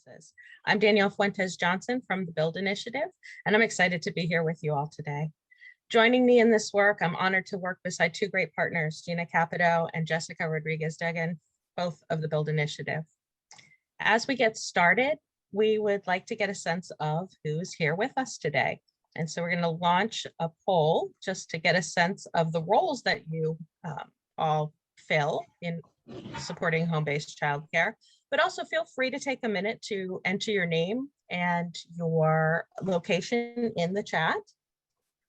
Services. I'm Danielle Fuentes Johnson from the Build Initiative, and I'm excited to be here with you all today. Joining me in this work, I'm honored to work beside two great partners, Gina Capito and Jessica Rodriguez-Degan, both of the Build Initiative. As we get started, we would like to get a sense of who's here with us today. And so we're going to launch a poll just to get a sense of the roles that you all fill in supporting home-based childcare, but also feel free to take a minute to enter your name and your location in the chat.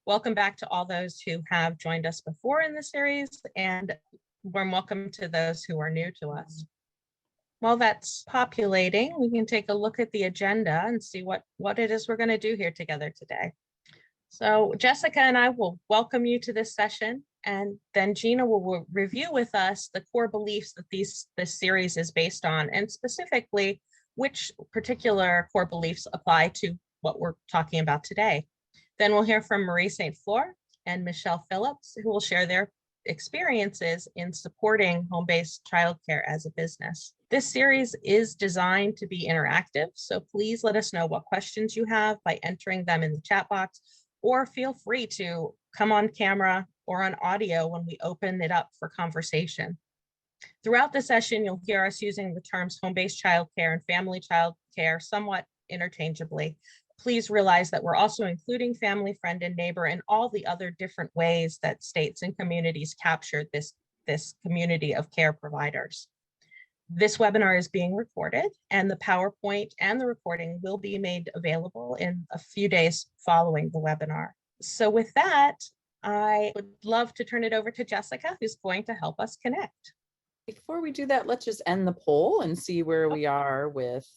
Welcome back to all those who have joined us before in the series, and warm welcome to those who are new to us. While that's populating, we can take a look at the agenda and see what it is we're going to do here together today. So Jessica and I will welcome you to this session, and then Gina will review with us the core beliefs that this series is based on, and specifically which particular core beliefs apply to what we're talking about today. Then we'll hear from Marie St. Fleur and Michelle Phillips, who will share their experiences in supporting home-based childcare as a business. This series is designed to be interactive, so please let us know what questions you have by entering them in the chat box, or feel free to come on camera or on audio when we open it up for conversation. Throughout the session, you'll hear us using the terms home-based childcare and family childcare somewhat interchangeably. Please realize that we're also including family, friend, and neighbor in all the other different ways that states and communities capture this community of care providers. This webinar is being recorded, and the PowerPoint and the recording will be made available in a few days following the webinar. So with that, I would love to turn it over to Jessica, who's going to help us connect. Before we do that, let's just end the poll and see where we are with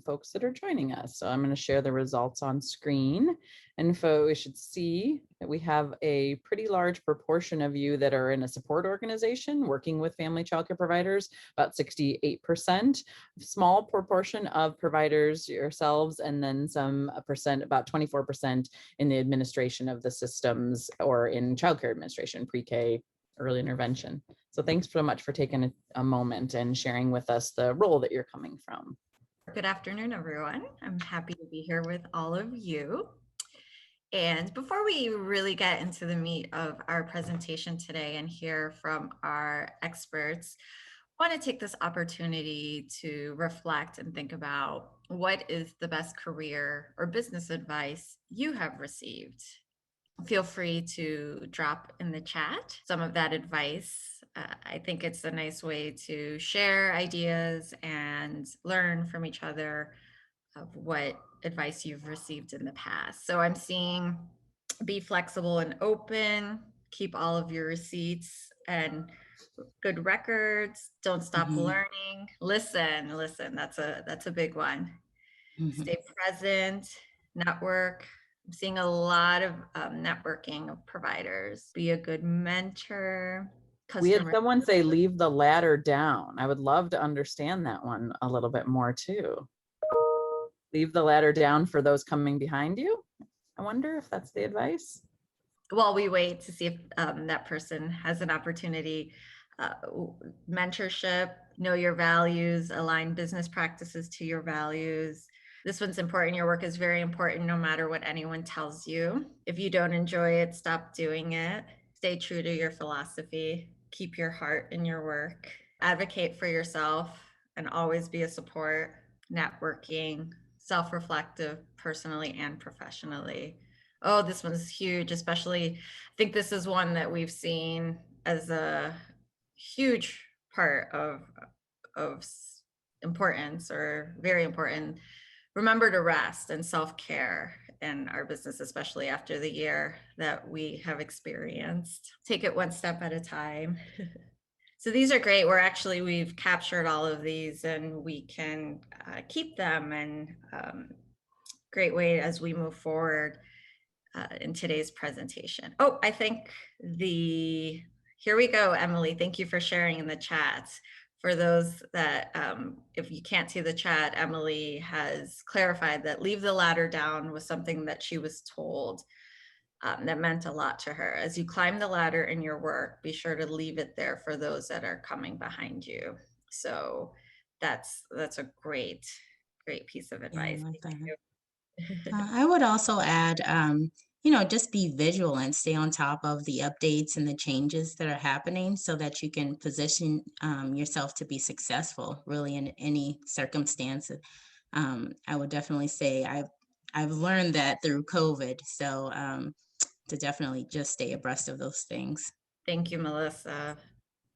folks that are joining us. So I'm going to share the results on screen, and we should see that we have a pretty large proportion of you that are in a support organization working with family childcare providers, about 68%, small proportion of providers yourselves, and then some percent, about 24% in the administration of the systems or in childcare administration, pre-K, early intervention. So thanks so much for taking a moment and sharing with us the role that you're coming from. Good afternoon, everyone. I'm happy to be here with all of you. And before we really get into the meat of our presentation today and hear from our experts, I want to take this opportunity to reflect and think about what is the best career or business advice you have received. Feel free to drop in the chat some of that advice. I think it's a nice way to share ideas and learn from each other of what advice you've received in the past. So I'm seeing be flexible and open, keep all of your receipts and good records, don't stop learning, listen, that's a big one. Stay present, network. I'm seeing a lot of networking of providers. Be a good mentor. We had someone say, leave the ladder down. I would love to understand that one a little bit more too. Leave the ladder down for those coming behind you. I wonder if that's the advice. While we wait to see if that person has an opportunity. Mentorship, know your values, align business practices to your values. This one's important. Your work is very important no matter what anyone tells you. If you don't enjoy it, stop doing it. Stay true to your philosophy. Keep your heart in your work. Advocate for yourself and always be a support. Networking, self-reflective, personally and professionally. Oh, this one's huge, especially, I think this is one that we've seen as a huge part of importance, or very important. Remember to rest and self-care in our business, especially after the year that we have experienced. Take it one step at a time. So these are great. We've captured all of these and we can keep them, and great way as we move forward in today's presentation. Oh, I think here we go, Emily. Thank you for sharing in the chat. For those that, if you can't see the chat, Emily has clarified that leave the ladder down was something that she was told that meant a lot to her. As you climb the ladder in your work, be sure to leave it there for those that are coming behind you. So that's a great great piece of Yeah, I advice. love Thank that. you. I would also add, just be vigilant, stay on top of the updates and the changes that are happening so that you can position yourself to be successful really in any circumstance. I would definitely say I've learned that through COVID. So to definitely just stay abreast of those things. Thank you, Melissa.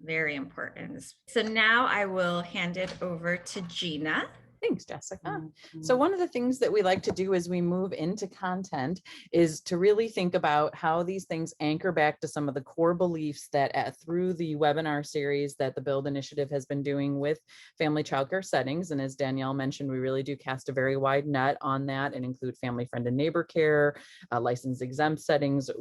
Very important. So now I will hand it over to Gina. Thanks, Jessica. So one of the things that we like to do as we move into content is to really think about how these things anchor back to some of the core beliefs that through the webinar series that the Build Initiative has been doing with family childcare settings. And as Danielle mentioned, we really do cast a very wide net on that and include family, friend, and neighbor care, license exempt settings,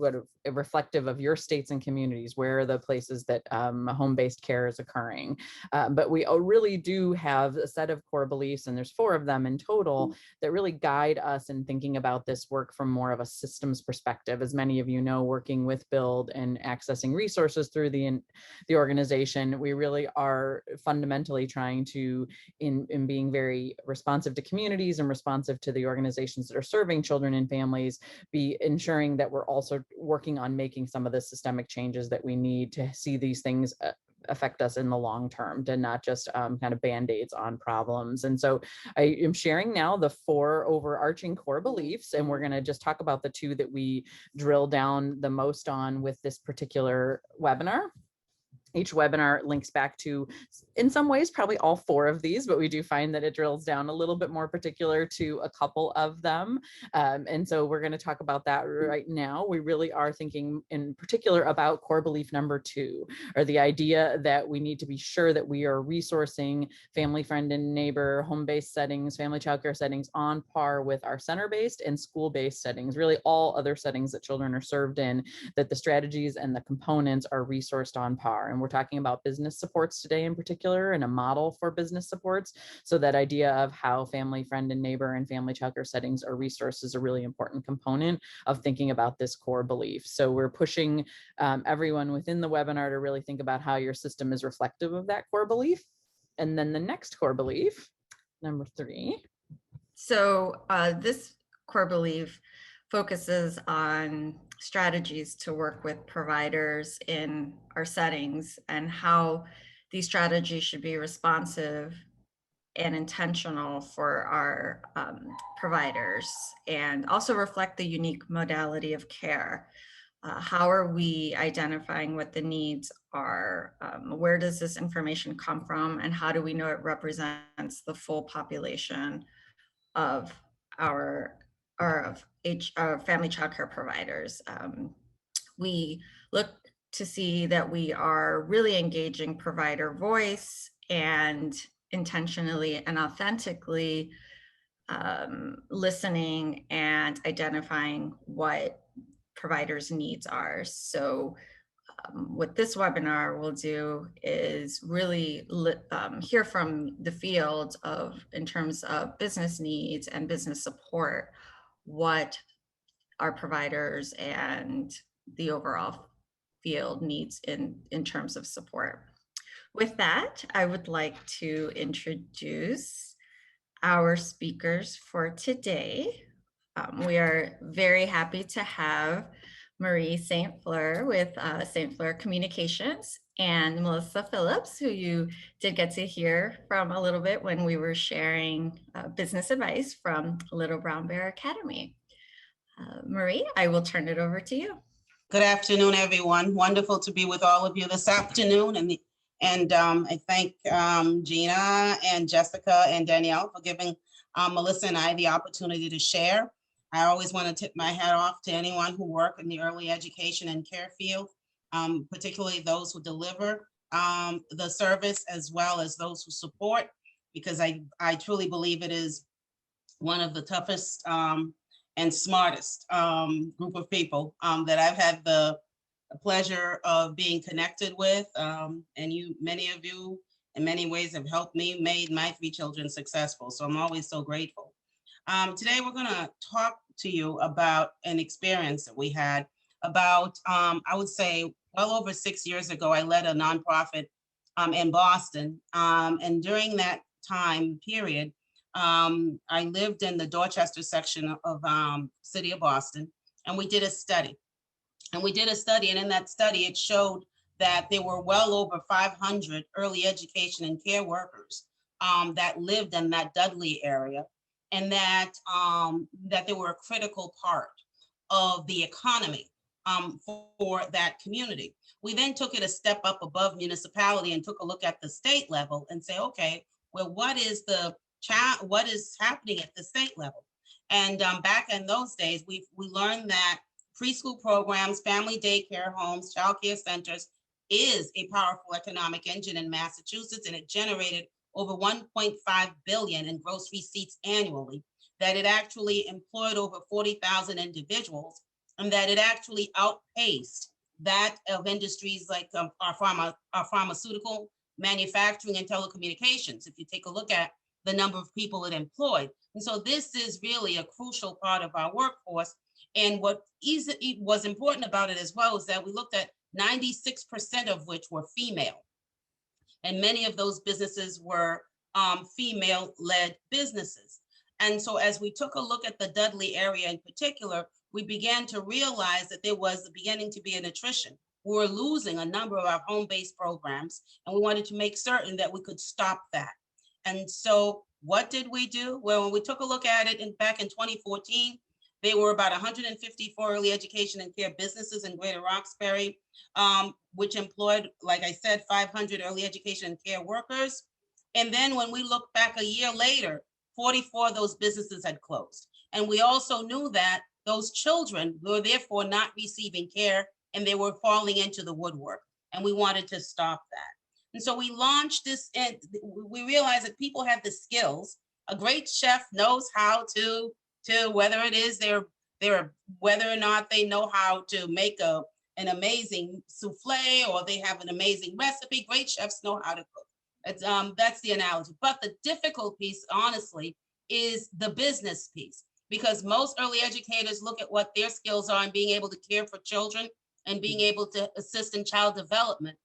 reflective of your states and communities, where are the places that home-based care is occurring. But we really do have a set of core beliefs, and there's 4 of them in total that really guide us in thinking about this work from more of a systems perspective. As many of you know, working with Build and accessing resources through the organization, we really are fundamentally trying to, in being very responsive to communities and responsive to the organizations that are serving children and families, be ensuring that we're also working on making some of the systemic changes that we need to see these things affect us in the long term, to not just kind of band-aids on problems. And so I am sharing now the 4 overarching core beliefs, and we're going to just talk about the 2 that we drill down the most on with this particular webinar. Each webinar links back to, in some ways, probably all 4 of these, but we do find that it drills down a little bit more particular to a couple of them. And so we're going to talk about that right now. We really are thinking in particular about core belief number 2, or the idea that we need to be sure that we are resourcing family, friend, and neighbor, home-based settings, family childcare settings on par with our center-based and school-based settings, really all other settings that children are served in, that the strategies and the components are resourced on par. And we're talking about business supports today in particular, and a model for business supports. So that idea of how family, friend, and neighbor and family childcare settings are resourced is a really important component of thinking about this core belief. So we're pushing everyone within the webinar to really think about how your system is reflective of that core belief. And then the next core belief, number 3. So this core belief focuses on strategies to work with providers in our settings and how these strategies should be responsive and intentional for our providers, and also reflect the unique modality of care. How are we identifying what the needs are? Where does this information come from? And how do we know it represents the full population of our family childcare providers? We look to see that we are really engaging provider voice and intentionally and authentically listening and identifying what providers' needs are. So what this webinar will do is really hear from the field in terms of business needs and business support, what our providers and the overall field needs in terms of support. With that, I would like to introduce our speakers for today. We are very happy to have Marie St. Fleur with St. Fleur Communications, and Melissa Phillips, who you did get to hear from a little bit when we were sharing business advice from Little Brown Bear Academy. Marie, I will turn it over to you. Good afternoon, everyone. Wonderful to be with all of you this afternoon. And I thank Gina and Jessica and Danielle for giving Melissa and I the opportunity to share. I always want to tip my hat off to anyone who work in the early education and care field, particularly those who deliver the service as well as those who support, because I truly believe it is one of the toughest and smartest group of people that I've had the pleasure of being connected with. And many of you in many ways have helped me, made my 3 children successful. So I'm always so grateful. Today, we're gonna talk to you about an experience that we had about, I would say, well over 6 years ago. I led a nonprofit in Boston. And during that time period, I lived in the Dorchester section of city of Boston, and we did a study. And in that study, it showed that there were well over 500 early education and care workers that lived in that Dudley area, and that they were a critical part of the economy for that community. We then took it a step up above municipality and took a look at the state level and say, okay, well, what is happening at the state level? And back in those days, we learned that preschool programs, family daycare homes, childcare centers is a powerful economic engine in Massachusetts, and it generated over 1.5 billion in gross receipts annually, that it actually employed over 40,000 individuals, and that it actually outpaced that of industries like our pharmaceutical, manufacturing, and telecommunications, if you take a look at the number of people it employed. And so this is really a crucial part of our workforce. And what was important about it as well is that we looked at 96% of which were female. And many of those businesses were female-led businesses. And so as we took a look at the Dudley area in particular, we began to realize that there was beginning to be an attrition. We were losing a number of our home-based programs, and we wanted to make certain that we could stop that. And so what did we do? Well, when we took a look at it back in 2014, there were about 154 early education and care businesses in Greater Roxbury, which employed, like I said, 500 early education and care workers. And then when we look back a year later, 44 of those businesses had closed. And we also knew that those children were therefore not receiving care, and they were falling into the woodwork. And we wanted to stop that. And so we launched this, and we realized that people have the skills. A great chef knows how to whether it is whether or not they know how to make an amazing souffle, or they have an amazing recipe. Great chefs know how to cook. That's the analogy. But the difficult piece, honestly, is the business piece, because most early educators look at what their skills are in being able to care for children and being able to assist in child development.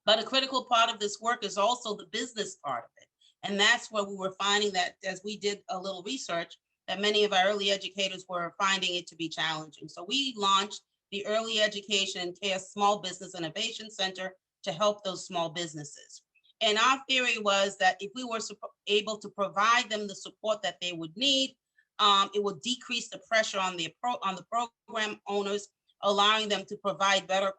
But a critical part of this work is also the business part of it. And that's where we were finding that, as we did a little research, that many of our early educators were finding it to be challenging. So we launched the Early Education and Care Small Business Innovation Center to help those small businesses. And our theory was that if we were able to provide them the support that they would need, it would decrease the pressure on the program owners, allowing them to provide better,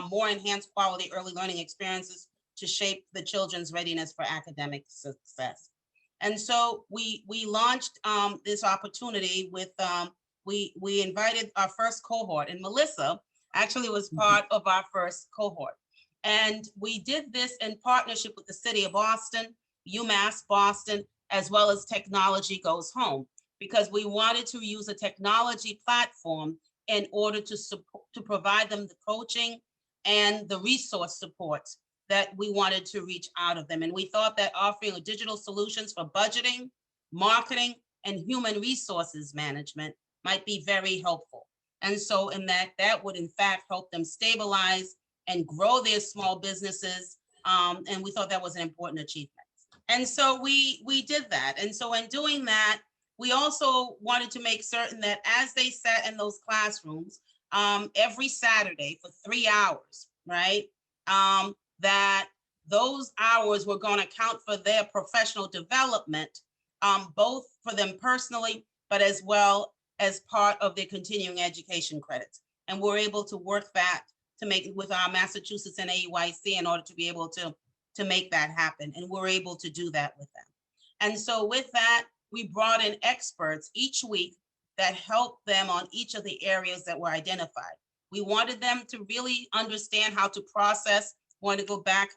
more enhanced quality early learning experiences to shape the children's readiness for academic success. And so we launched this opportunity with, we invited our first cohort, and Melissa actually was part of our first cohort. And we did this in partnership with the City of Boston, UMass Boston, as well as Technology Goes Home, because we wanted to use a technology platform in order to provide them the coaching and the resource supports that we wanted to reach out of them. And we thought that offering digital solutions for budgeting, marketing, and human resources management might be very helpful. And so in that would in fact help them stabilize and grow their small businesses. And we thought that was an important achievement. And so we did that. And so in doing that, we also wanted to make certain that as they sat in those classrooms every Saturday for 3 hours, right? That those hours were going to count for their professional development, both for them personally, but as well as part of their continuing education credits. And we're able to work that to make it with our Massachusetts and AEYC in order to be able to make that happen. And we're able to do that with them. And so with that, we brought in experts each week that helped them on each of the areas that were identified. We wanted them to really understand how to process, want to go back,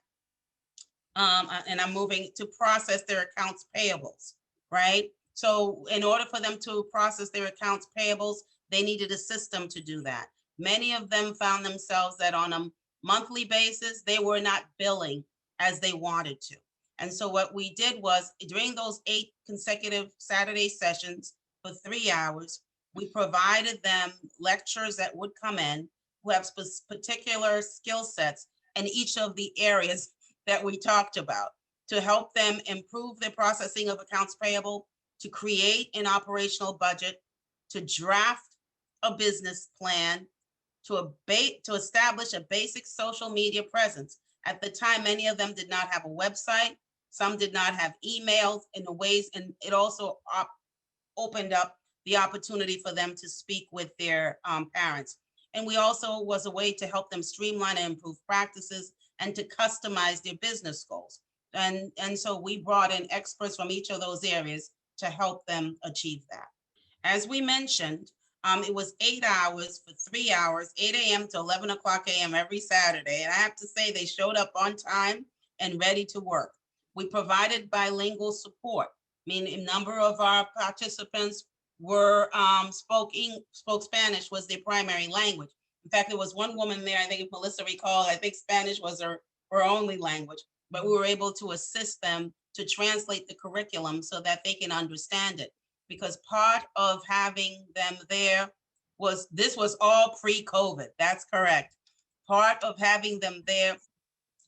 and I'm moving to process their accounts payables, right? So in order for them to process their accounts payables, they needed a system to do that. Many of them found themselves that on a monthly basis, they were not billing as they wanted to. And so what we did was, during those 8 consecutive Saturday sessions for 3 hours, we provided them lecturers that would come in who have particular skill sets in each of the areas that we talked about. to help them improve their processing of accounts payable, to create an operational budget, to draft a business plan, to establish a basic social media presence. At the time, many of them did not have a website. Some did not have emails in the ways, and it also opened up the opportunity for them to speak with their parents. And we also was a way to help them streamline and improve practices and to customize their business goals. And so we brought in experts from each of those areas to help them achieve that. As we mentioned, it was 8 hours for 3 hours, 8 a.m. to 11 o'clock a.m. every Saturday. And I have to say they showed up on time and ready to work. We provided bilingual support, meaning a number of our participants were spoke Spanish was their primary language. In fact, there was one woman there, I think if Melissa recalled, I think Spanish was her only language, but we were able to assist them to translate the curriculum so that they can understand it. Because part of having them there was, this was all pre-COVID, that's correct. Part of having them there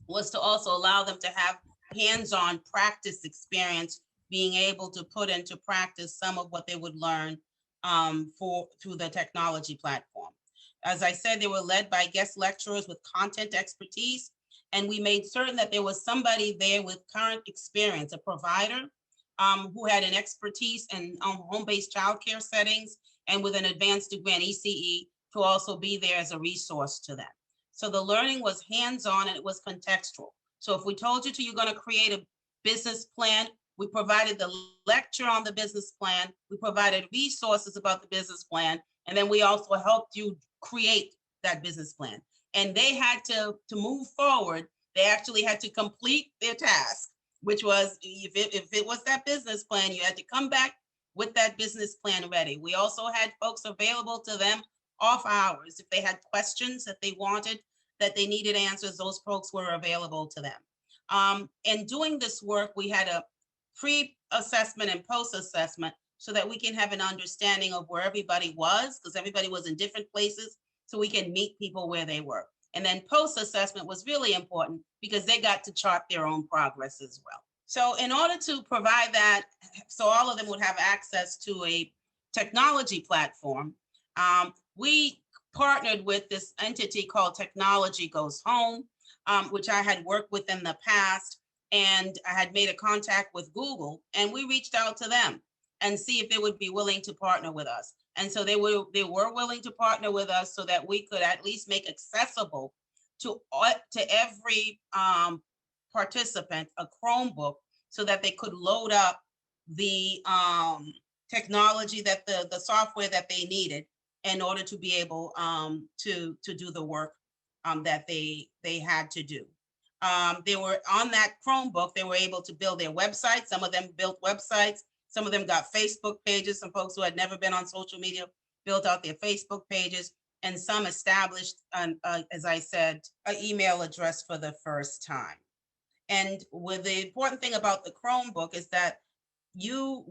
was to also allow them to have hands-on practice experience, being able to put into practice some of what they would learn through the technology platform. As I said, they were led by guest lecturers with content expertise, and we made certain that there was somebody there with current experience, a provider who had an expertise in home-based childcare settings and with an advanced degree in ECE to also be there as a resource to them. So the learning was hands-on and it was contextual. So if we told you you're going to create a business plan, we provided the lecture on the business plan, we provided resources about the business plan, and then we also helped you create that business plan. And they had to move forward, they actually had to complete their task, which was, if it was that business plan, you had to come back with that business plan ready. We also had folks available to them off hours. If they had questions that they wanted, that they needed answers, those folks were available to them. In doing this work, we had a pre-assessment and post-assessment so that we can have an understanding of where everybody was, because everybody was in different places, so we can meet people where they were. And then post-assessment was really important because they got to chart their own progress as well. So in order to provide that, so all of them would have access to a technology platform, we partnered with this entity called Technology Goes Home, which I had worked with in the past, and I had made a contact with Google, and we reached out to them and see if they would be willing to partner with us. And so they were willing to partner with us so that we could at least make accessible to every participant a Chromebook so that they could load up the technology, that the software that they needed in order to be able to do the work that they had to do. They were on that Chromebook, they were able to build their website. Some of them built websites. Some of them got Facebook pages. Some folks who had never been on social media built out their Facebook pages, and some established, as I said, an email address for the first time. And with the important thing about the Chromebook is that the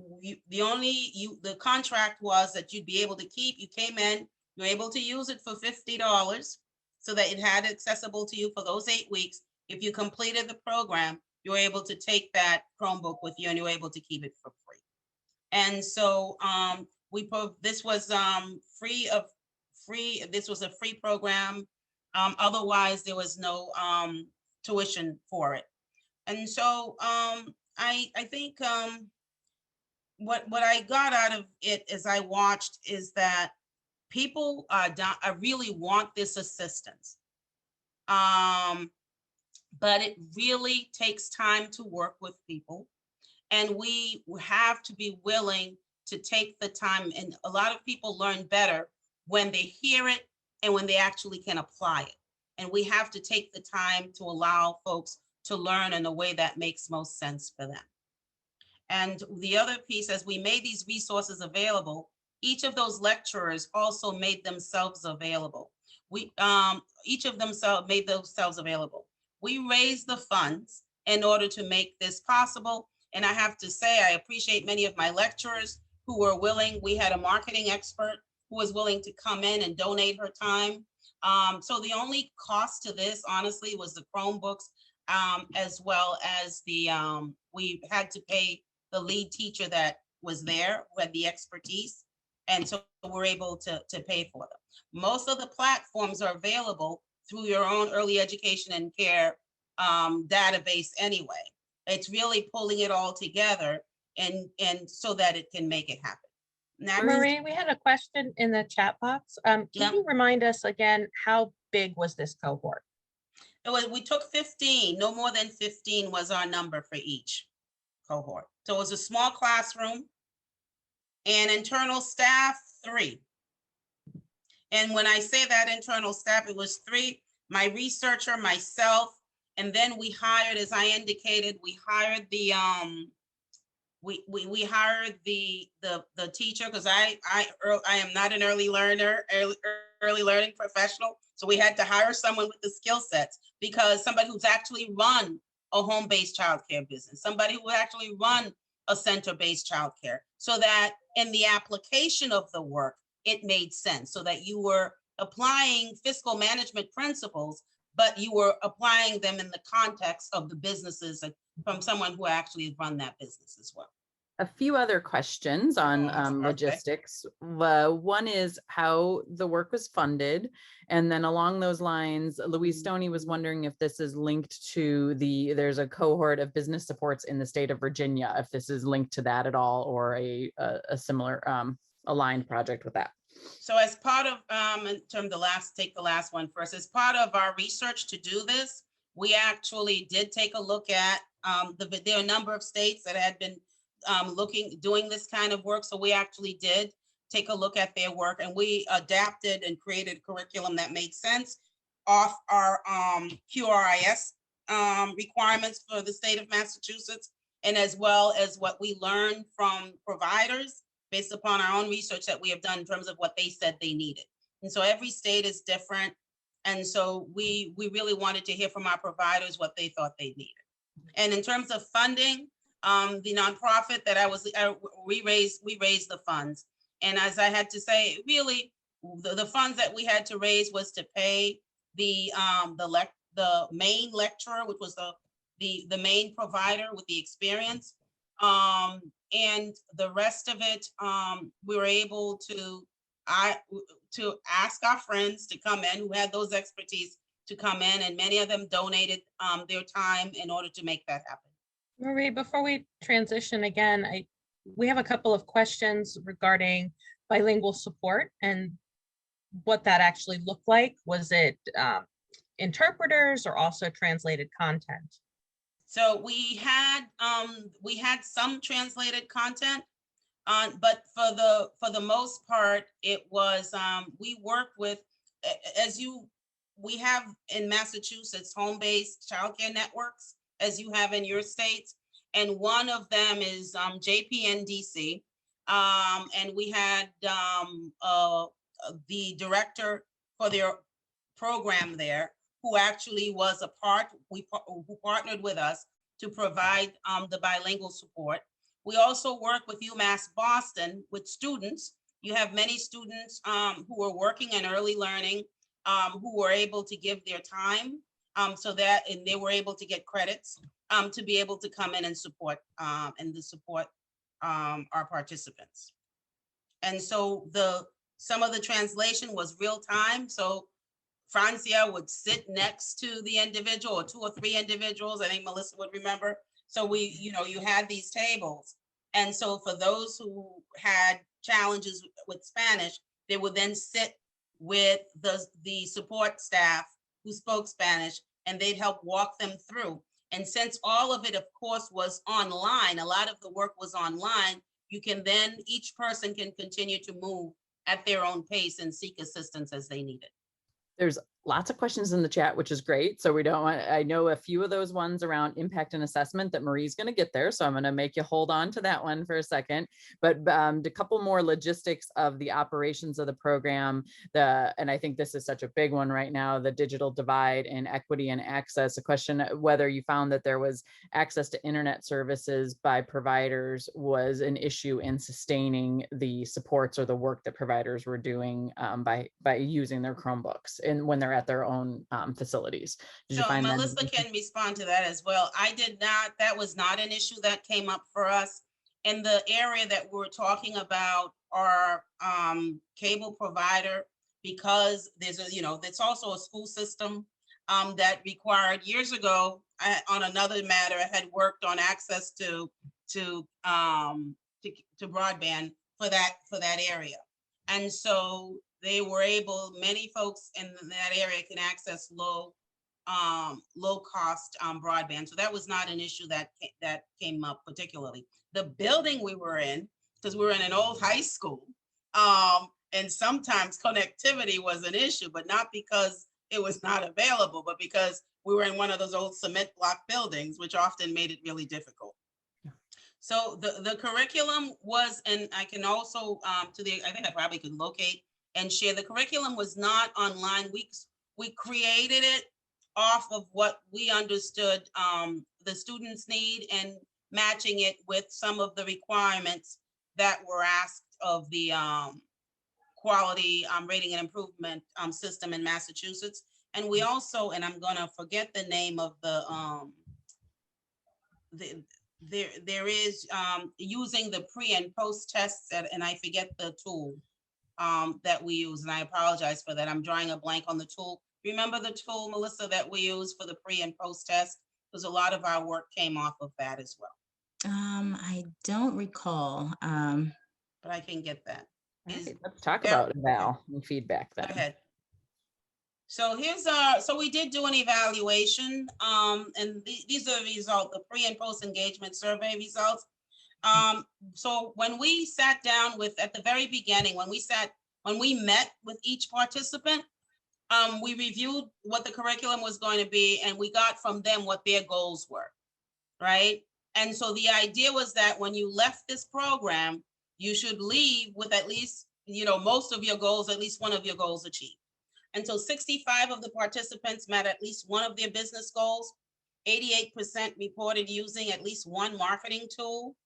contract was that you'd be able to keep, you came in, you're able to use it for $50 so that it had accessible to you for those 8 weeks. If you completed the program, you're able to take that Chromebook with you and you're able to keep it for free. And so this was this was a free program. Otherwise, there was no tuition for it. And so I think what I got out of it as I watched is that people really want this assistance. But it really takes time to work with people. And we have to be willing to take the time. And a lot of people learn better when they hear it and when they actually can apply it. And we have to take the time to allow folks to learn in a way that makes most sense for them. And the other piece, as we made these resources available, each of those lecturers also made themselves available. Each of them made themselves available. We raised the funds in order to make this possible. And I have to say, I appreciate many of my lecturers who were willing. We had a marketing expert who was willing to come in and donate her time. So the only cost to this, honestly, was the Chromebooks. as well as we had to pay the lead teacher that was there who had the expertise. And so we're able to pay for them. Most of the platforms are available through your own early education and care database anyway. It's really pulling it all together and so that it can make it happen. Next. Marie, we had a question in the chat box. Can you remind us again, how big was this cohort? We took 15, no more than 15 was our number for each cohort. So it was a small classroom and internal staff, 3. And when I say that internal staff, it was 3, my researcher, myself, and then we hired, as I indicated, we hired the we hired the teacher, because I am not an early learning professional. So we had to hire someone with the skill sets, because somebody who's actually run a home-based childcare business, somebody who actually run a center-based childcare, so that in the application of the work, it made sense, so that you were applying fiscal management principles, but you were applying them in the context of the businesses from someone who actually run that business as well. A few other questions on logistics. One is how the work was funded. And then along those lines, Louise Stoney was wondering if this is linked to there's a cohort of business supports in the state of Virginia, if this is linked to that at all, or a similar aligned project with that. So as part of, in terms of take the last one first, as part of our research to do this, we actually did take a look at, there are a number of states that had been doing this kind of work. So we actually did take a look at their work, and we adapted and created a curriculum that made sense off our QRIS requirements for the state of Massachusetts, and as well as what we learned from providers based upon our own research that we have done in terms of what they said they needed. And so every state is different. And so we really wanted to hear from our providers what they thought they needed. And in terms of funding, the nonprofit that we raised the funds. And as I had to say, really, the funds that we had to raise was to pay the main lecturer, which was the main provider with the experience. And the rest of it, we were able to ask our friends to come in who had those expertise to come in, and many of them donated their time in order to make that happen. Marie, before we transition again, we have a couple of questions regarding bilingual support and what that actually looked like. Was it interpreters or also translated content? So we had some translated content, but for the most part, it was we worked with, we have in Massachusetts home-based childcare networks, as you have in your states, and one of them is JPNDC, and we had the director for their program there, who actually was who partnered with us to provide the bilingual support. We also work with UMass Boston with students. You have many students who are working in early learning, who were able to give their time and they were able to get credits to be able to come in and support our participants. And so some of the translation was real time. So Francia would sit next to the individual, or 2 or 3 individuals. I think Melissa would remember. So you had these tables. And so for those who had challenges with Spanish, they would then sit with the support staff who spoke Spanish, and they'd help walk them through. And since all of it, of course, was online, a lot of the work was online, each person can continue to move at their own pace and seek assistance as they need it. There's lots of questions in the chat, which is great. So I know a few of those ones around impact and assessment that Marie's going to get there. So I'm going to make you hold on to that one for a second. But a couple more logistics of the operations of the program. And I think this is such a big one right now, the digital divide and equity and access. A question whether you found that there was access to internet services by providers was an issue in sustaining the supports or the work that providers were doing by using their Chromebooks and when they're at their own facilities. Did you So find that? Melissa can respond to that as well. I did not, that was not an issue that came up for us. In the area that we're talking about, our cable provider, because there's a, it's also a school system that required years ago, on another matter, I had worked on access to broadband for that area. And so they were able, many folks in that area can access low cost broadband. So that was not an issue that came up particularly. The building we were in, because we were in an old high school, and sometimes connectivity was an issue, but not because it was not available, but because we were in one of those old cement block buildings, which often made it really difficult. So the curriculum was, and I can also, I think I probably could locate and share, the curriculum was not online. We created it off of what we understood the students need, and matching it with some of the requirements that were asked of the quality rating and improvement system in Massachusetts. And we also, and I'm gonna forget the name of there is using the pre and post tests, and I forget the tool that we use, and I apologize for that. I'm drawing a blank on the tool. Remember the tool, Melissa, that we use for the pre and post test? Because a lot of our work came off of that as well. I don't recall. But I can get that. Right, let's talk about eval and feedback then. Go ahead. So here's so we did do an evaluation, and these are the results, the pre and post engagement survey results. So when we sat down at the very beginning, when we met with each participant, we reviewed what the curriculum was going to be, and we got from them what their goals were, right? And so the idea was that when you left this program, you should leave with at least, most of your goals, at least one of your goals achieved. And so 65 of the participants met at least one of their business goals. 88% reported using at least one marketing tool.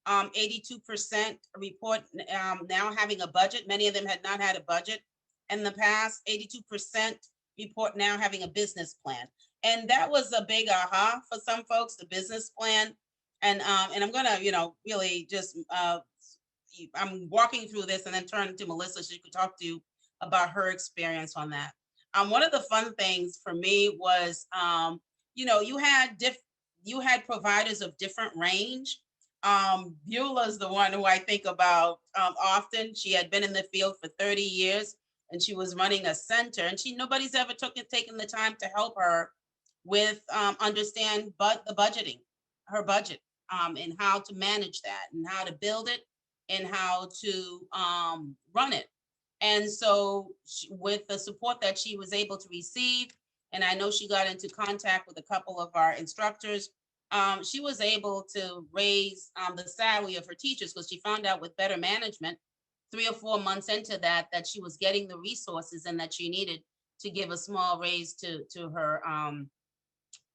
82% report now having a budget. Many of them had not had a budget in the past. 82% report now having a business plan. And that was a big aha for some folks, the business plan. And I'm gonna, really just, I'm walking through this and then turn to Melissa so she could talk to you about her experience on that. One of the fun things for me was, you had providers of different range. Beulah's the one who I think about often. She had been in the field for 30 years and she was running a center, and nobody's ever taken the time to help her with understand the budgeting, her budget, and how to manage that and how to build it and how to run it. And so with the support that she was able to receive, and I know she got into contact with a couple of our instructors, she was able to raise the salary of her teachers, because she found out with better management 3 or 4 months into that she was getting the resources and that she needed to give a small raise to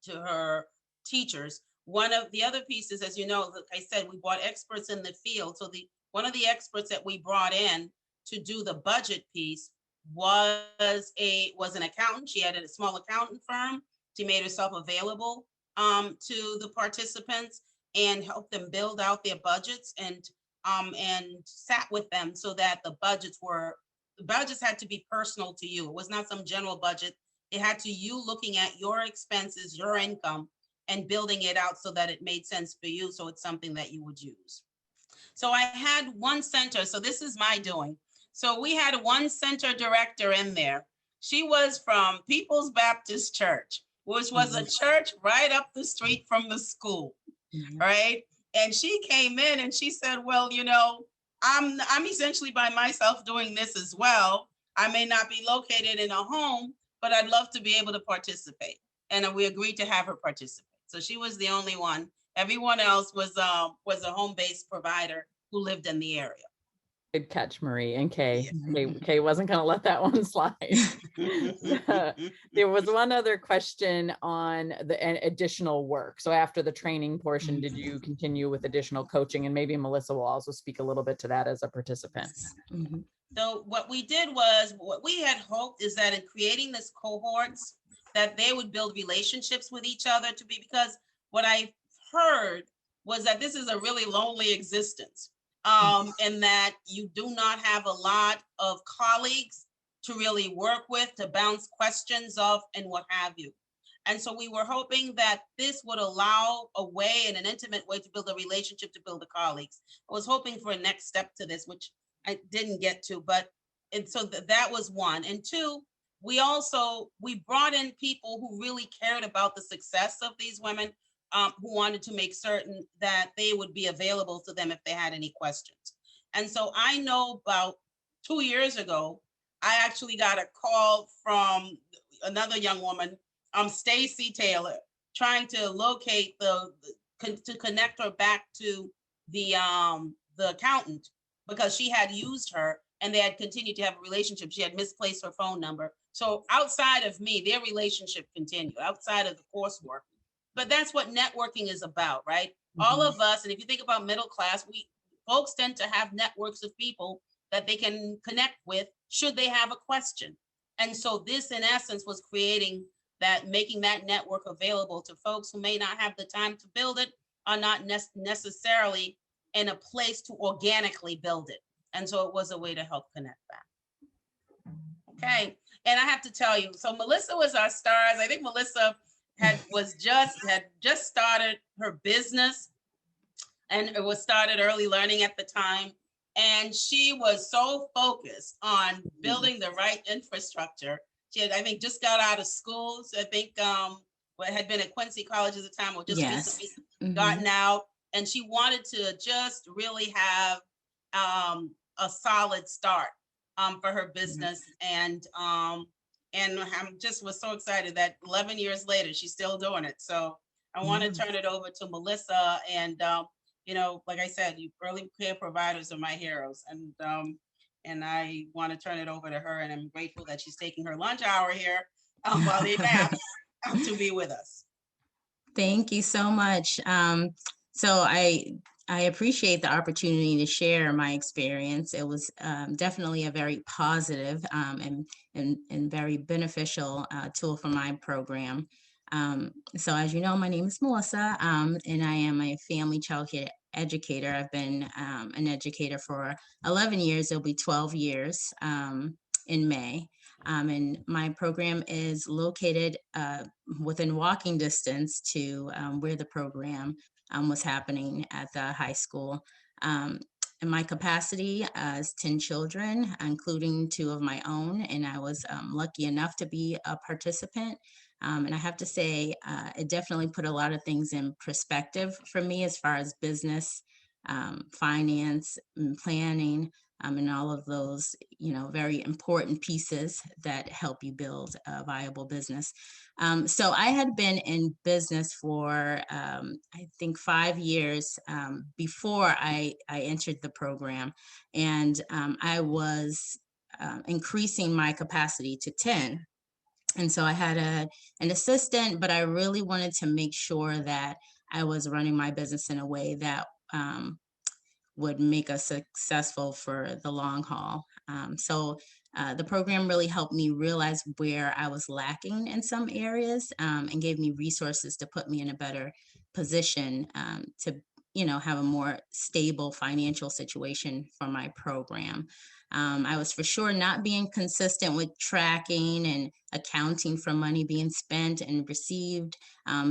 her teachers. One of the other pieces, as you know, like I said, we brought experts in the field. So one of the experts that we brought in to do the budget piece was an accountant. She had a small accountant firm. She made herself available to the participants and helped them build out their budgets, and sat with them so that the budgets had to be personal to you. It was not some general budget. It had to you looking at your expenses, your income, and building it out so that it made sense for you. So it's something that you would use. So I had one center. So this is my doing. So we had one center director in there. She was from People's Baptist Church, which was a church right up the street from the school, right? And she came in and she said, well, I'm essentially by myself doing this as well. I may not be located in a home, but I'd love to be able to participate. And we agreed to have her participate. So she was the only one. Everyone else was a home-based provider who lived in the area. Good catch, Marie. And Kay. Kay wasn't going to let that one slide. There was one other question on the additional work. So after the training portion, did you continue with additional coaching? And maybe Melissa will also speak a little bit to that as a participant. So what we did was, what we had hoped is that in creating this cohorts, that they would build relationships with each other because what I heard was that this is a really lonely existence. And that you do not have a lot of colleagues to really work with, to bounce questions off and what have you. And so we were hoping that this would allow a way, in an intimate way, to build a relationship, to build the colleagues. I was hoping for a next step to this, which I didn't get to, but, and so that was one. And two, we brought in people who really cared about the success of these women, who wanted to make certain that they would be available to them if they had any questions. And so I know about 2 years ago, I actually got a call from another young woman, Stacy Taylor, trying to locate to connect her back to the accountant, because she had used her and they had continued to have a relationship. She had misplaced her phone number. So outside of me, their relationship continued outside of the coursework. But that's what networking is about, right? All of us, and if you think about middle class, folks tend to have networks of people that they can connect with should they have a question. And so this, in essence, was making that network available to folks who may not have the time to build it, are not necessarily in a place to organically build it. And so it was a way to help connect that. Okay. And I have to tell you, so Melissa was our stars. I think Melissa had just started her business, and it was started early learning at the time. And she was so focused on building the right infrastructure. She had, I think, just got out of school. So I think had been at Quincy College at the time, or just recently gotten out. And she wanted to just really have a solid start for her business. And I'm just was so excited that 11 years later, she's still doing it. So I want to turn it over to Melissa. And, like I said, you early care providers are my heroes. And I want to turn it over to her. And I'm grateful that she's taking her lunch hour here while they nap to be with us. Thank you so much. So I appreciate the opportunity to share my experience. It was definitely a very positive and very beneficial tool for my program. So as you know, my name is Melissa, and I am a family childcare educator. I've been an educator for 11 years. It'll be 12 years in May. And my program is located within walking distance to where the program was happening at the high school. In my capacity as 10 children, including 2 of my own, and I was lucky enough to be a participant. And I have to say, it definitely put a lot of things in perspective for me as far as business, finance, and planning, and all of those, very important pieces that help you build a viable business. So I had been in business for, I think, 5 years before I entered the program. And I was increasing my capacity to 10. And so I had an assistant, but I really wanted to make sure that I was running my business in a way that would make us successful for the long haul. So the program really helped me realize where I was lacking in some areas, and gave me resources to put me in a better position to have a more stable financial situation for my program. I was for sure not being consistent with tracking and accounting for money being spent and received.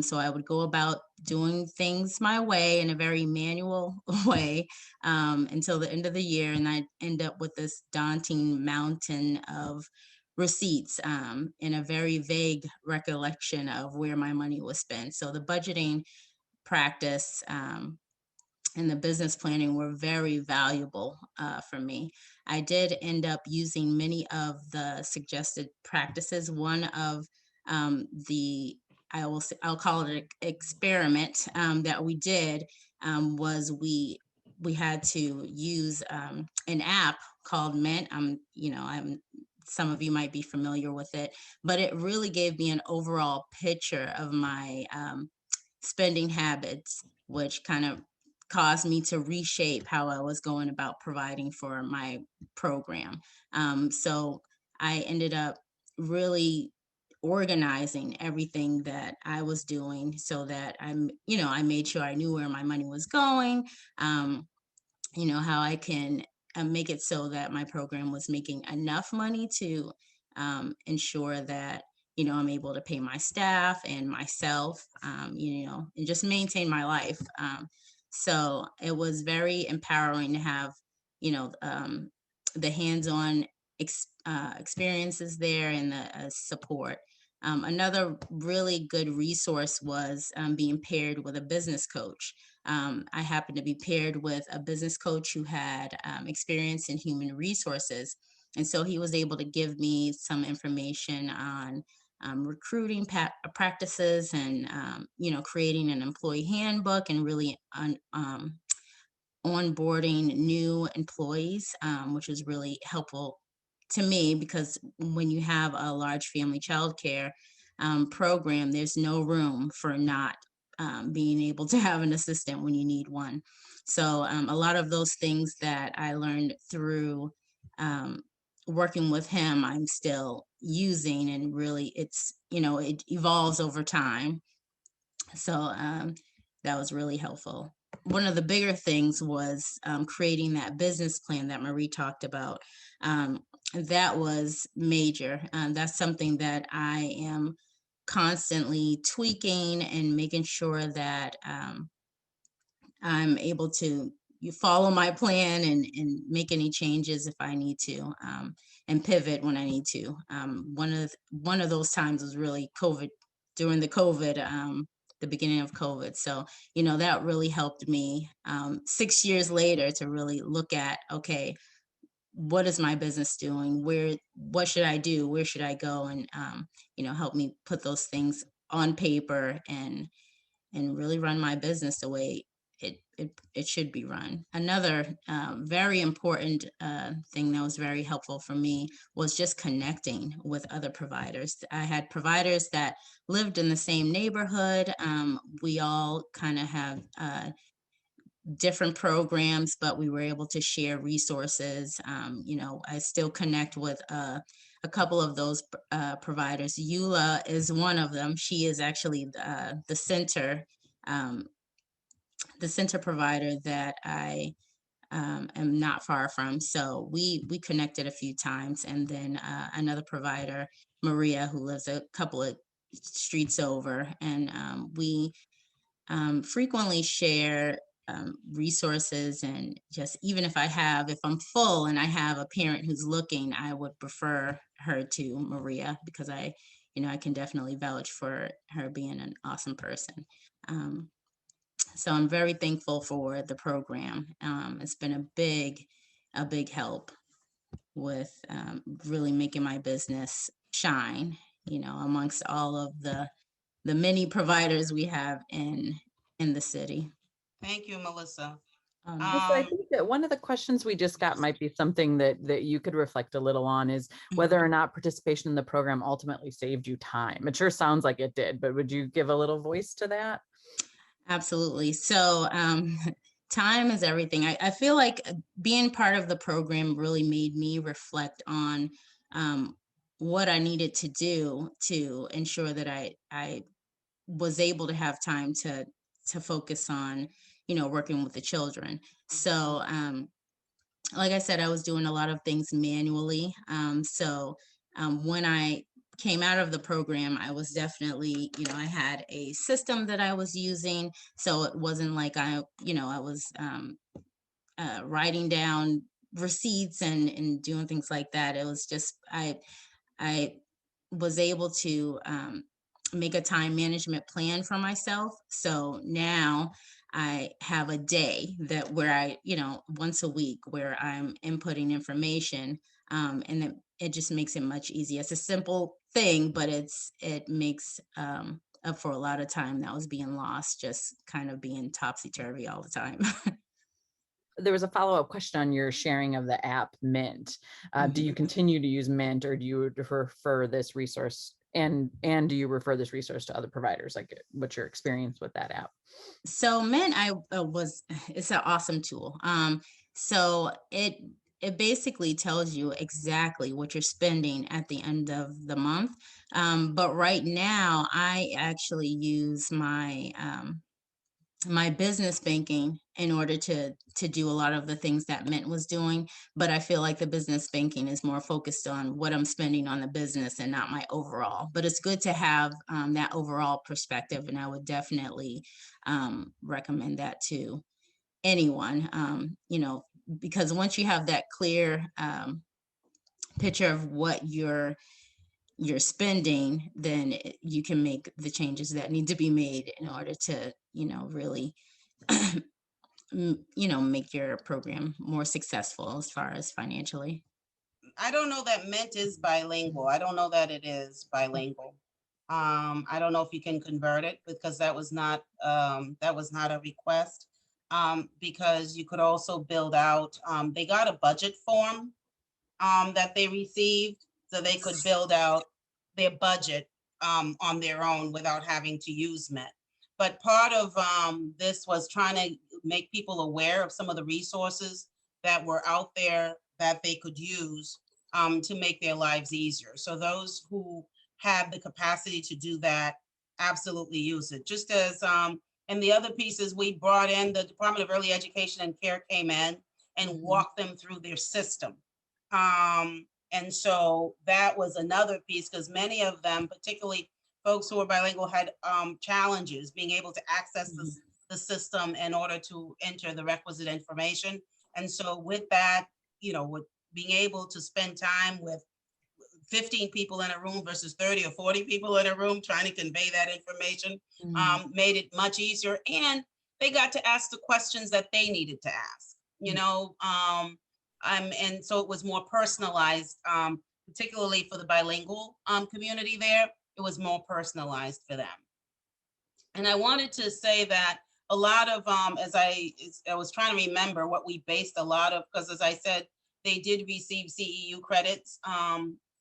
So I would go about doing things my way, in a very manual way, until the end of the year. And I'd end up with this daunting mountain of receipts, and a very vague recollection of where my money was spent. So the budgeting practice and the business planning were very valuable for me. I did end up using many of the suggested practices. One of I'll call it an experiment that we did was we had to use an app called Mint. Some of you might be familiar with it, but it really gave me an overall picture of my spending habits, which kind of caused me to reshape how I was going about providing for my program. So I ended up really organizing everything that I was doing so that I made sure I knew where my money was going, how I can make it so that my program was making enough money to ensure that, I'm able to pay my staff and myself, and just maintain my life. So it was very empowering to have, the hands-on experiences there and the support. Another really good resource was being paired with a business coach. I happened to be paired with a business coach who had experience in human resources. And so he was able to give me some information on recruiting practices and, creating an employee handbook and really onboarding new employees, which was really helpful to me because when you have a large family childcare program, there's no room for not being able to have an assistant when you need one. So a lot of those things that I learned through working with him, I'm still using, and really it evolves over time. So that was really helpful. One of the bigger things was creating that business plan that Marie talked about. That was major. That's something that I am constantly tweaking and making sure that I'm able to follow my plan and make any changes if I need to, and pivot when I need to. One of those times was really COVID, during the beginning of COVID. So, that really helped me 6 years later to really look at, okay, what is my business doing? What should I do? Where should I go? And, help me put those things on paper and really run my business the way it should be run. Another very important thing that was very helpful for me was just connecting with other providers. I had providers that lived in the same neighborhood. We all kind of have different programs, but we were able to share resources. I still connect with a couple of those providers. Eula is one of them. She is actually the center provider that I am not far from. So we connected a few times, and then another provider, Maria, who lives a couple of streets over, and we frequently share resources. And just even if I'm full and I have a parent who's looking, I would refer her to Maria because I can definitely vouch for her being an awesome person. So I'm very thankful for the program. It's been a big help with really making my business shine, amongst all of the many providers we have in the city. Thank you, Melissa. So I think that one of the questions we just got might be something that you could reflect a little on, is whether or not participation in the program ultimately saved you time. It sure sounds like it did, but would you give a little voice to that? Absolutely. So time is everything. I feel like being part of the program really made me reflect on what I needed to do to ensure that I was able to have time to focus on, working with the children. So like I said, I was doing a lot of things manually. When I came out of the program, I was definitely, I had a system that I was using. So it wasn't like I was writing down receipts and doing things like that. It was just, I was able to make a time management plan for myself. So now I have a day where I, once a week where I'm inputting information, and it just makes it much easier. It's a simple thing, but it makes up for a lot of time that was being lost, just kind of being topsy-turvy all the time. There was a follow-up question on your sharing of the app Mint. Do you continue to use Mint, or do you prefer this resource And do you refer this resource to other providers? Like, what's your experience with that app? So Mint, it's an awesome tool. So it basically tells you exactly what you're spending at the end of the month. But right now, I actually use my business banking in order to do a lot of the things that Mint was doing. But I feel like the business banking is more focused on what I'm spending on the business and not my overall. But it's good to have that overall perspective, and I would definitely recommend that to anyone. Because once you have that clear picture of what you're spending, then you can make the changes that need to be made in order to really make your program more successful as far as financially. I don't know that Mint is bilingual. I don't know that it is bilingual. I don't know if you can convert it, because that was not a request. Because you could also build out, they got a budget form that they received, so they could build out their budget on their own without having to use Mint. But part of this was trying to make people aware of some of the resources that were out there that they could use to make their lives easier. So those who have the capacity to do that, absolutely use it. Just as, and the other pieces, we brought in the Department of Early Education and Care came in and walked them through their system. And so that was another piece, because many of them, particularly folks who are bilingual, had challenges being able to access the system in order to enter the requisite information. And so with that, with being able to spend time with 15 people in a room versus 30 or 40 people in a room trying to convey that information made it much easier. And they got to ask the questions that they needed to ask, and so it was more personalized, particularly for the bilingual community there. It was more personalized for them. And I wanted to say that a lot of, as I was trying to remember what we based a lot of, because as I said, they did receive CEU credits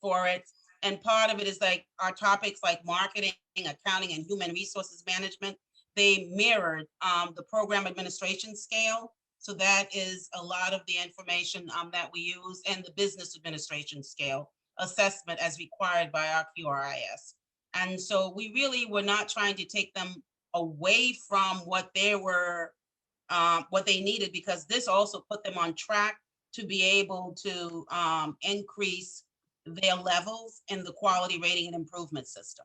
for it. And part of it is like our topics like marketing, accounting, and human resources management. They mirrored the program administration scale. So that is a lot of the information that we use, and the business administration scale assessment as required by our QRIS. And so we really were not trying to take them away from what they needed, because this also put them on track to be able to increase their levels in the quality rating and improvement system.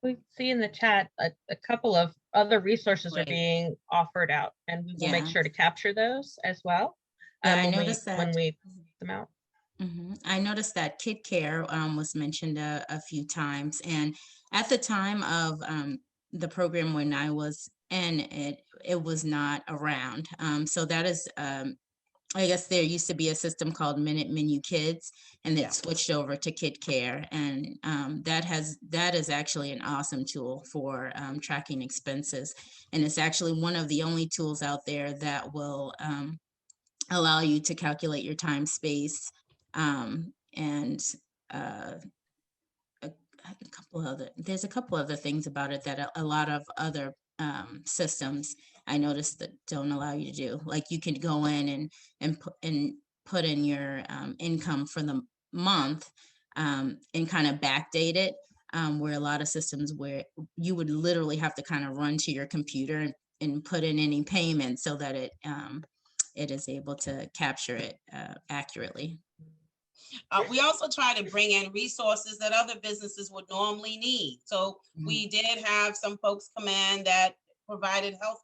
We see in the chat a couple of other resources Great. are being offered out, and we will make sure to capture those as well. Yeah, I when noticed that when we put them out. I noticed that Kid Care was mentioned a few times, and at the time of the program when I was in it was not around. So that is, I guess there used to be a system called Minute Menu Kids, and it switched over to Kid Care, and that is actually an awesome tool for tracking expenses, and it's actually one of the only tools out there that will allow you to calculate your time, space, and there's a couple other things about it that a lot of other systems I noticed that don't allow you to do. Like you could go in and put in your income for the month and kind of backdate it, where a lot of systems where you would literally have to kind of run to your computer and put in any payment so that it is able to capture it accurately. We also try to bring in resources that other businesses would normally need. So we did have some folks come in that provided health,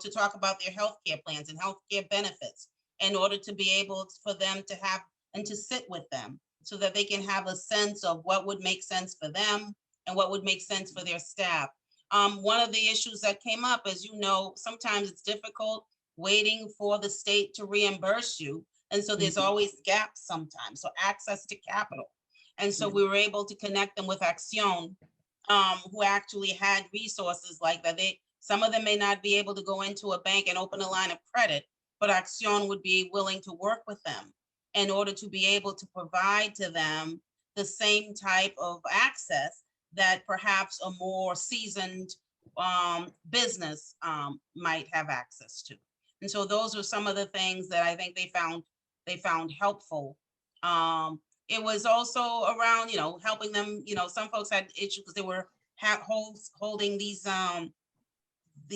to talk about their healthcare plans and healthcare benefits in order to be able for them to have and to sit with them so that they can have a sense of what would make sense for them and what would make sense for their staff. One of the issues that came up, as sometimes it's difficult waiting for the state to reimburse you. And so there's always gaps sometimes, so access to capital. And so we were able to connect them with Action, who actually had resources like that. Some of them may not be able to go into a bank and open a line of credit, but Action would be willing to work with them in order to be able to provide to them the same type of access that perhaps a more seasoned business might have access to. And so those were some of the things that I think they found helpful. It was also around, helping them, some folks had issues because they were holding these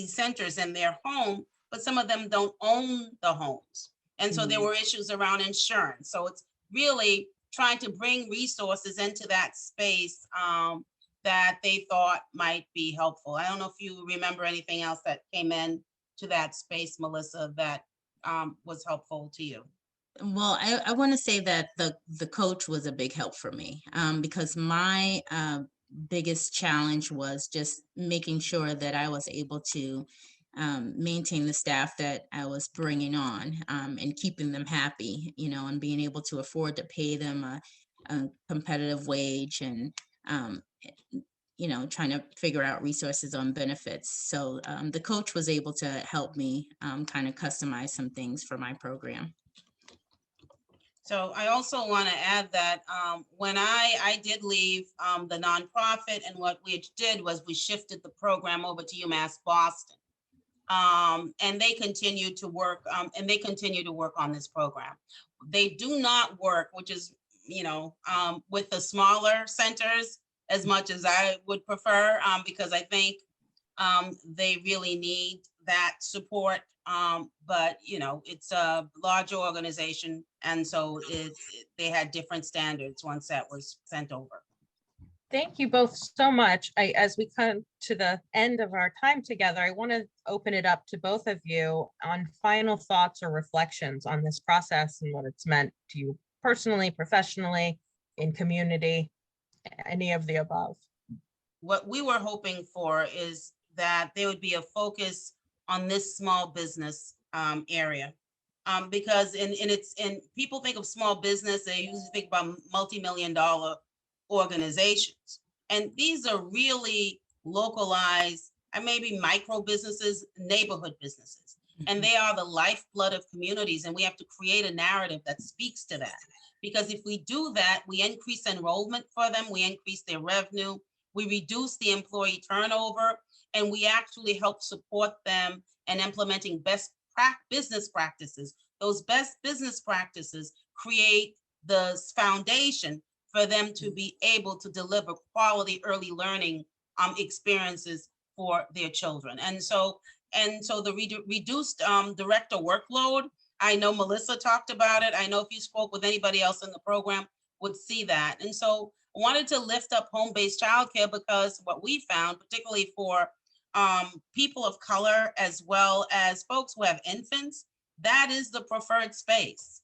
centers in their home, but some of them don't own the homes. And so there were issues around insurance. So it's really trying to bring resources into that space that they thought might be helpful. I don't know if you remember anything else that came in to that space, Melissa, that was helpful to you. Well, I want to say that the coach was a big help for me, because my biggest challenge was just making sure that I was able to maintain the staff that I was bringing on, and keeping them happy, and being able to afford to pay them a competitive wage, and trying to figure out resources on benefits. So the coach was able to help me kind of customize some things for my program. So I also want to add that when I did leave the nonprofit, and what we did was we shifted the program over to UMass Boston. And they continue to work on this program. They do not work, which is, with the smaller centers as much as I would prefer, because I think they really need that support. But it's a larger organization, and so they had different standards once that was sent over. Thank you both so much. As we come to the end of our time together, I want to open it up to both of you on final thoughts or reflections on this process and what it's meant to you personally, professionally, in community, any of the above. What we were hoping for is that there would be a focus on this small business area. Because in people think of small business, they usually think about multi-million-dollar organizations. And these are really localized, and maybe micro businesses, neighborhood businesses. And they are the lifeblood of communities. And we have to create a narrative that speaks to that. Because if we do that, we increase enrollment for them, we increase their revenue, we reduce the employee turnover, and we actually help support them in implementing best business practices. Those best business practices create the foundation for them to be able to deliver quality early learning experiences for their children. And so the reduced director workload, I know Melissa talked about it. I know if you spoke with anybody else in the program would see that. And so I wanted to lift up home-based childcare, because what we found, particularly for people of color, as well as folks who have infants, that is the preferred space.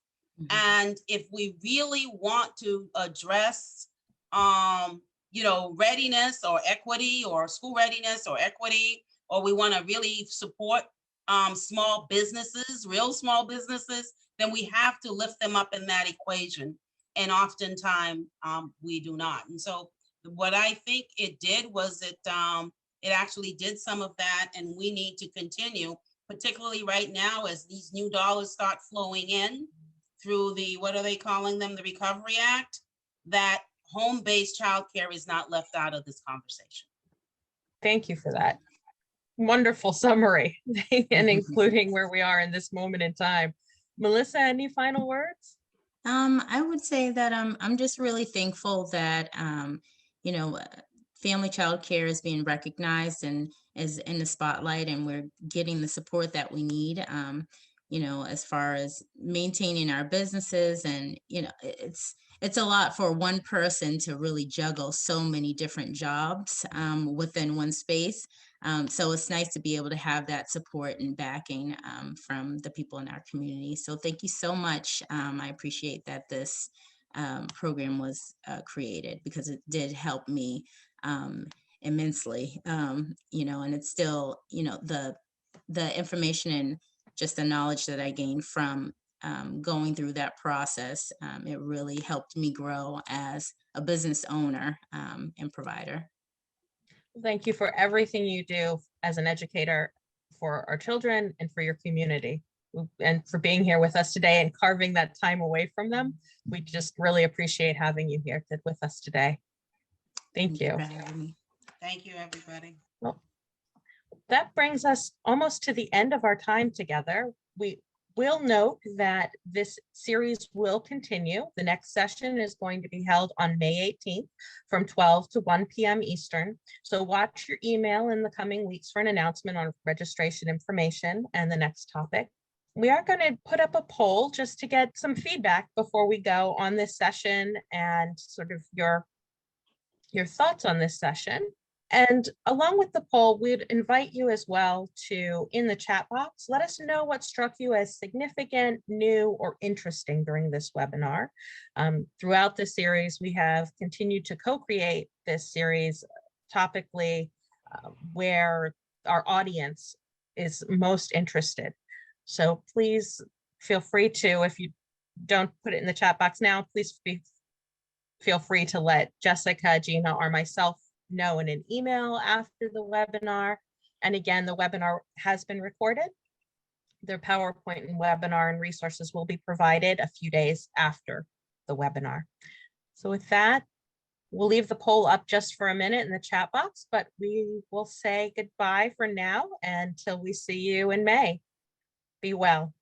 And if we really want to address, readiness or equity, or school readiness or equity, or we want to really support small businesses, real small businesses, then we have to lift them up in that equation. And oftentimes we do not. And so what I think it did was it actually did some of that, and we need to continue, particularly right now as these new dollars start flowing in through the, what are they calling them, the Recovery Act, that home-based childcare is not left out of this conversation. Thank you for that wonderful summary and including where we are in this moment in time. Melissa, any final words? I would say that I'm just really thankful that family child care is being recognized and is in the spotlight, and we're getting the support that we need. As far as maintaining our businesses, and it's a lot for one person to really juggle so many different jobs within one space. So it's nice to be able to have that support and backing from the people in our community. So thank you so much. I appreciate that this program was created, because it did help me immensely. And it's still, the information and just the knowledge that I gained from going through that process, it really helped me grow as a business owner and provider. Thank you for everything you do as an educator for our children and for your community, and for being here with us today and carving that time away from them. We just really appreciate having you here with us today. Thank you. for having me. Thank you, everybody. Well, that brings us almost to the end of our time together. We will note that this series will continue. The next session is going to be held on May 18th from 12 to 1 p.m. Eastern. So watch your email in the coming weeks for an announcement on registration information and the next topic. We are going to put up a poll just to get some feedback before we go on this session and sort of your thoughts on this session. And along with the poll, we'd invite you as well to, in the chat box, let us know what struck you as significant, new, or interesting during this webinar. Throughout the series, we have continued to co-create this series topically where our audience is most interested. So please feel free to, if you don't put it in the chat box now, please feel free to let Jessica, Gina, or myself know in an email after the webinar. And again, the webinar has been recorded. The PowerPoint and webinar and resources will be provided a few days after the webinar. So with that, we'll leave the poll up just for a minute in the chat box, but we will say goodbye for now until we see you in May. Be well.